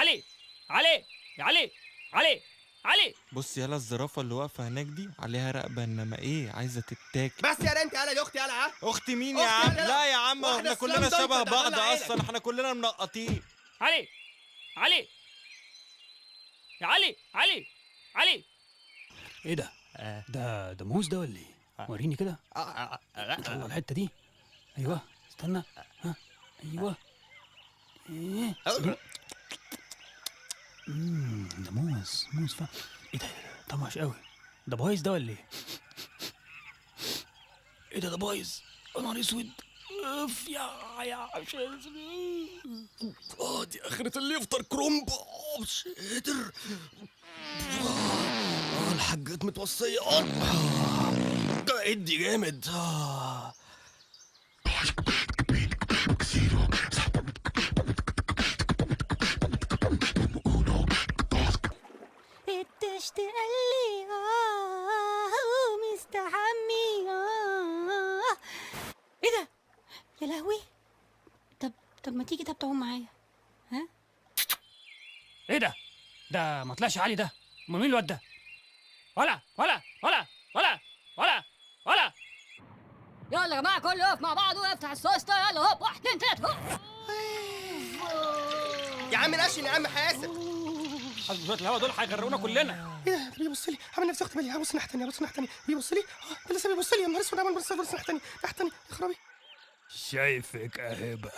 علي علي يا علي علي علي. بص يالا الزرافه اللي واقفه هناك دي عليها رقبه، انما ايه عايزه تتاكل. بس يا انت يلا دي اختي يلا ها. اختي مين يا أختي عم؟ يلا. لا يا عم واحدة احنا كلنا سلام شبه دايما، ده بعض هطلع عينك. اصلا، احنا كلنا منقطين. علي علي يا علي علي علي. ايه ده؟ ده موز ده ولا ايه؟ وريني كده. يلا الحته دي. ايوه استنى. ها ايوه. ايه ده موز فا. ايه ده؟ طعمه وحش قوي. ده بايظ ده ولا ايه؟ ايه ده بايظ. يا نهار اسود. اف يا مش دي اخرة اللي يفطر كرومب. مش قادر. الحاجات متوصية. ادي جامد. تشتاق لي ومستحمي ايه ده يا لهوي. طب ما تيجي تعوم معايا. ها ايه ده ما طلعش علي ده. امال مين الواد ده؟ ولا يلا يا جماعه كله يقف مع بعض ويفتح السوسته. يلا هوب 1 2 3 هوب. يا عم نشن يا عم حاسب. حسب شويه الهوا دول هيغرقونا كلنا. ايه ده بيبص لي. عامل نفسي اخت بالي. بص الناحيه الثانيه بص الناحيه الثانيه بيبص لي. لسه بيبص لي. يا نهار اسود. عمال بص الناحيه الثانيه يا خرابي. شايفك اهبه.